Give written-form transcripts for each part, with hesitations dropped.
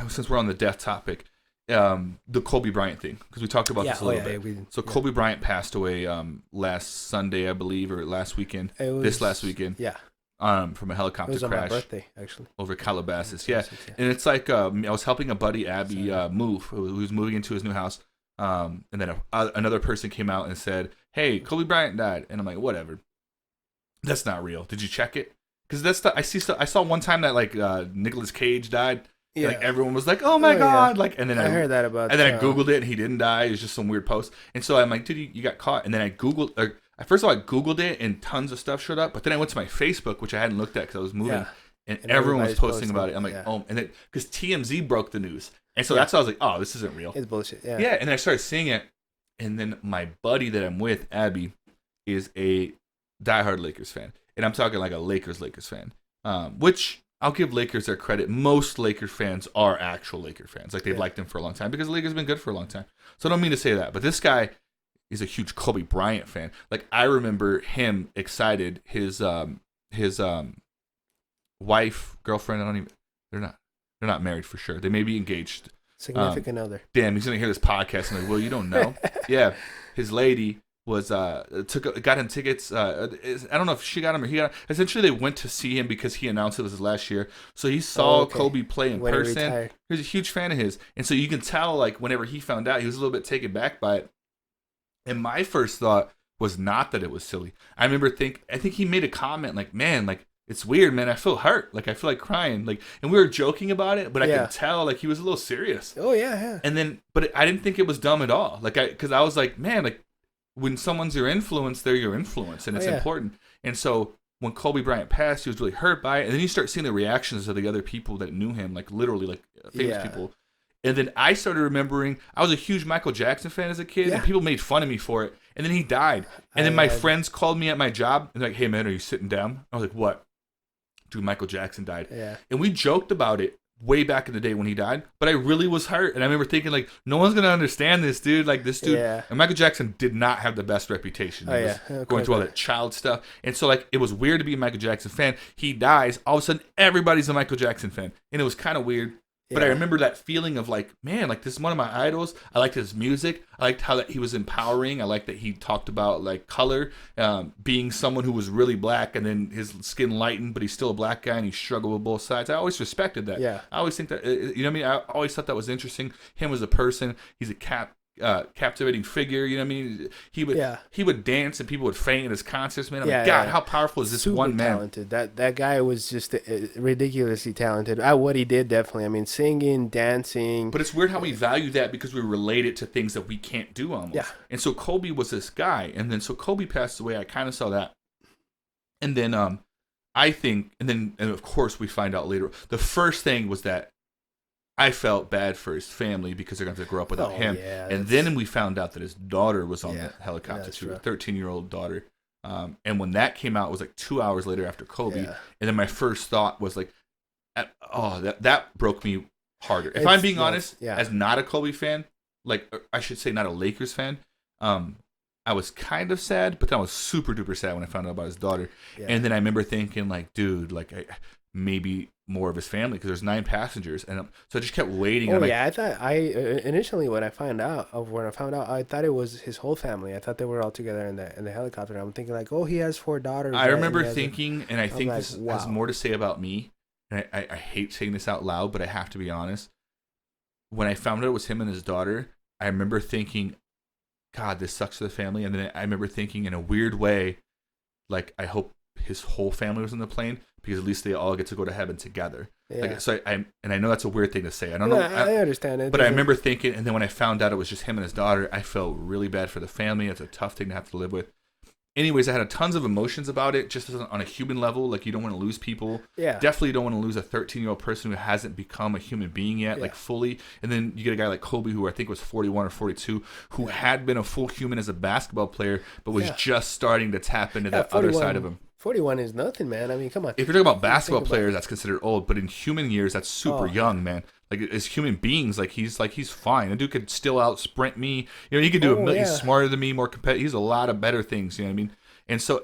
since we're on the death topic, the Kobe Bryant thing, because we talked about this a little bit. So Kobe Bryant passed away last Sunday, I believe, or last weekend. This last weekend. Yeah. From a helicopter crash. It was on my birthday, actually. Over Calabasas, yeah. And it's like I was helping a buddy, Abby, move. Who was moving into his new house. And then another person came out and said, "Hey, Kobe Bryant died." And I'm like, "Whatever. That's not real. Did you check it?" Because I saw one time that like Nicolas Cage died. Yeah. Like everyone was like, "Oh my god!" Yeah. Like, and then I heard that about. And then I googled it, and he didn't die. It was just some weird post. And so I'm like, "Dude, you got caught." And then I googled. First of all, I googled it, and tons of stuff showed up. But then I went to my Facebook, which I hadn't looked at because I was moving, and everyone was posting about it. I'm like, "Oh!" And then because TMZ broke the news, and so that's why I was like, "Oh, this isn't real. It's bullshit." Yeah. Yeah. And then I started seeing it, and then my buddy that I'm with, Abby, is a diehard Lakers fan, and I'm talking like a Lakers fan, which I'll give Lakers their credit. Most Lakers fans are actual Lakers fans. Like, they've liked them for a long time because the Lakers have been good for a long time. So I don't mean to say that. But this guy is a huge Kobe Bryant fan. Like, I remember him excited. His wife, girlfriend, they're not married for sure. They may be engaged. Significant other. Damn, he's going to hear this podcast. And like, well, you don't know. Yeah. His lady was got him tickets. I don't know if she got him or he got him. Essentially, they went to see him because he announced it was his last year. So he saw Kobe play in person. He was a huge fan of his, and so you can tell, like, whenever he found out, he was a little bit taken back by it. And my first thought was not that it was silly. I remember I think he made a comment like, "Man, like, it's weird, man. I feel hurt. Like, I feel like crying." Like, and we were joking about it, but I could tell like he was a little serious. Oh yeah. And then, but I didn't think it was dumb at all. Like, because I was like, man, like, when someone's your influence, they're your influence, and it's important. And so when Kobe Bryant passed, he was really hurt by it. And then you start seeing the reactions of the other people that knew him, like literally, like famous people. And then I started remembering, I was a huge Michael Jackson fan as a kid, and people made fun of me for it. And then he died. And then my friends called me at my job, and they're like, "Hey, man, are you sitting down?" I was like, "What?" "Dude, Michael Jackson died." Yeah. And we joked about it way back in the day when he died, but I really was hurt. And I remember thinking, like, no one's going to understand this, dude. Like, this dude. Yeah. And Michael Jackson did not have the best reputation. He was going through all that child stuff. And so, like, it was weird to be a Michael Jackson fan. He dies. All of a sudden, everybody's a Michael Jackson fan. And it was kind of weird. But I remember that feeling of like, man, like, this is one of my idols. I liked his music. I liked how that he was empowering. I liked that he talked about like color, being someone who was really black, and then his skin lightened, but he's still a black guy and he struggled with both sides. I always respected that. Yeah. I always think that, you know what I mean? I always thought that was interesting. Him as a person, he's a captivating figure. You know what I mean? He would dance and people would faint at his concerts. Man, I'm like, God, how powerful is this super one man? Talented. That guy was just ridiculously talented. What he did, definitely. I mean, singing, dancing. But it's weird how we value that because we relate it to things that we can't do almost. Yeah. And so Kobe was this guy, and then so Kobe passed away. I kind of saw that, and then I think, and of course we find out later. The first thing was that I felt bad for his family because they're going to have to grow up without him. Yeah, and then we found out that his daughter was on the helicopter too, a 13-year-old daughter. And when that came out, it was like 2 hours later after Kobe. Yeah. And then my first thought was like, that broke me harder. If I'm being honest, as not a Kobe fan, like, I should say not a Lakers fan, I was kind of sad, but then I was super duper sad when I found out about his daughter. Yeah. And then I remember thinking, like, dude, like, maybe more of his family, because there's 9 passengers, and so I just kept waiting. I thought initially when I found out, I thought it was his whole family. I thought they were all together in the helicopter. I'm thinking like, oh, he has 4 daughters. I remember thinking, and I think like, this has more to say about me. And I hate saying this out loud, but I have to be honest. When I found out it was him and his daughter, I remember thinking, God, this sucks for the family. And then I remember thinking in a weird way, like, I hope his whole family was on the plane, because at least they all get to go to heaven together. Yeah. Like, so I know that's a weird thing to say. I don't know. I understand it. But I remember thinking, and then when I found out it was just him and his daughter, I felt really bad for the family. It's a tough thing to have to live with. Anyways, I had tons of emotions about it, just on a human level. Like, you don't want to lose people. Yeah. Definitely don't want to lose a 13-year-old person who hasn't become a human being yet, like, fully. And then you get a guy like Kobe, who I think was 41 or 42, who had been a full human as a basketball player, but was just starting to tap into that other side of him. 41 is nothing, man. I mean, come on. If you're talking about basketball players, that's considered old, but in human years, that's super young, man. Like, as human beings, he's fine. A dude could still out sprint me. You know, he could do he's smarter than me, more competitive. He's a lot of better things. You know what I mean? And so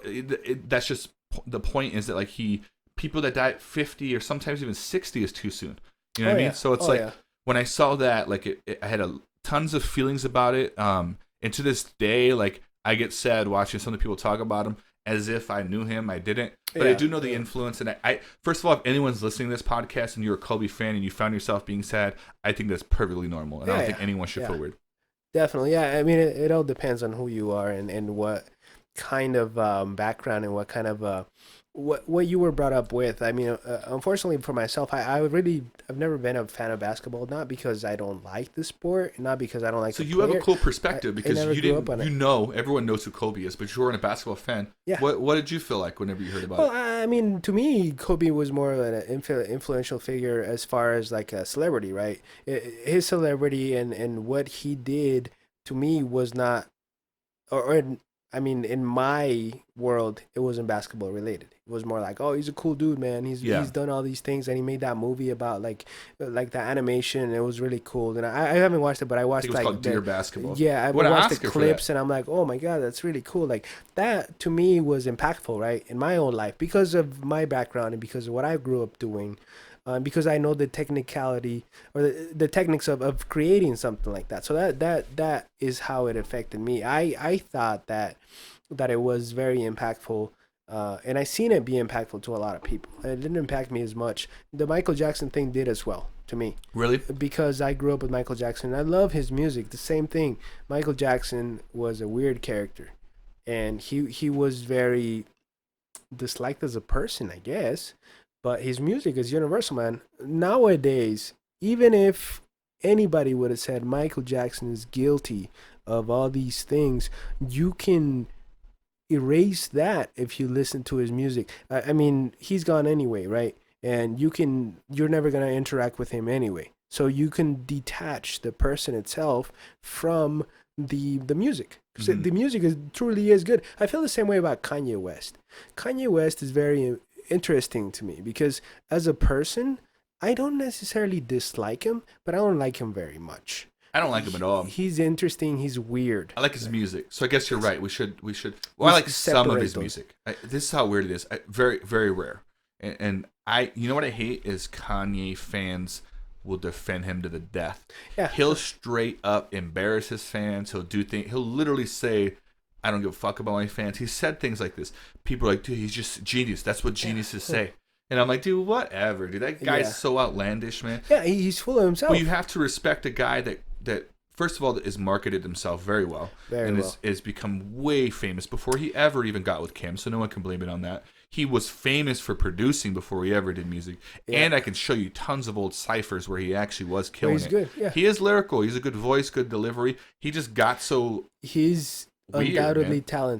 that's just the point, is that, like, he people that die at 50 or sometimes even 60 is too soon. You know Oh what I yeah. mean? So it's Oh like yeah. when I saw that, like I had tons of feelings about it. And to this day, like I get sad watching some of the people talk about him as if I knew him. I didn't, but I Yeah. do know the Yeah. influence. And I first of all, if anyone's listening to this podcast and you're a Kobe fan and you found yourself being sad, I think that's perfectly normal, and I Yeah. don't think Yeah. anyone should Yeah. feel weird. Definitely, yeah. I mean, it all depends on who you are and what kind of background and what kind of what you were brought up with. I mean, unfortunately for myself, I've never been a fan of basketball. Not because I don't like the sport, not because I don't like So the you have a player. cool perspective I because never you grew up didn't, on it. everyone knows who Kobe is, but you weren't a basketball fan. Yeah. What did you feel like whenever you heard about Well, it? I mean, to me, Kobe was more of an influential figure as far as like a celebrity, right? His celebrity and what he did to me was not, I mean, in my world, it wasn't basketball related. It was more like, oh, he's a cool dude, man. Yeah. He's done all these things, and he made that movie about like the animation. And it was really cool. And I haven't watched it, but I I watched think it was called Dear Basketball. yeah, I What an watched the Oscar for that. clips, and I'm like, oh my god, that's really cool. Like that to me was impactful, right, in my own life because of my background and because of what I grew up doing. Because I know the technicality or the techniques of creating something like that. So that is how it affected me. I thought that it was very impactful, and I seen it be impactful to a lot of people. It didn't impact me as much. The Michael Jackson thing did as well to me Really? because I grew up with Michael Jackson. I love his music. The same thing. Michael Jackson was a weird character, and he was very disliked as a person, I guess. But his music is universal, man. Nowadays, even if anybody would have said Michael Jackson is guilty of all these things, you can erase that if you listen to his music. I mean, he's gone anyway, right? And you're never gonna interact with him anyway. So you can detach the person itself from the music. 'Cause the music truly is good. I feel the same way about Kanye West. Kanye West is very interesting to me because as a person, I don't necessarily dislike him, but I don't like him very much. I don't like him at all. He's interesting. He's weird. I like his music, so I guess you're right. We should. Well, I like some of his those. music. This is how weird it is. Very, very rare. And you know what I hate is Kanye fans will defend him to the death. Yeah. He'll straight up embarrass his fans. He'll do things. He'll literally say, "I don't give a fuck about my fans." He said things like this. People are like, "Dude, he's just genius." That's what geniuses say. And I'm like, dude, whatever, dude. That guy's so outlandish, man. Yeah, he's full of himself. Well, you have to respect a guy that first of all is marketed himself very well and is become way famous before he ever even got with Kim, so no one can blame it on that. He was famous for producing before he ever did music, and I can show you tons of old ciphers where he actually was killing he's it. good, yeah. He is lyrical. He's a good voice, good delivery. He just got so he's weird, undoubtedly man. talented.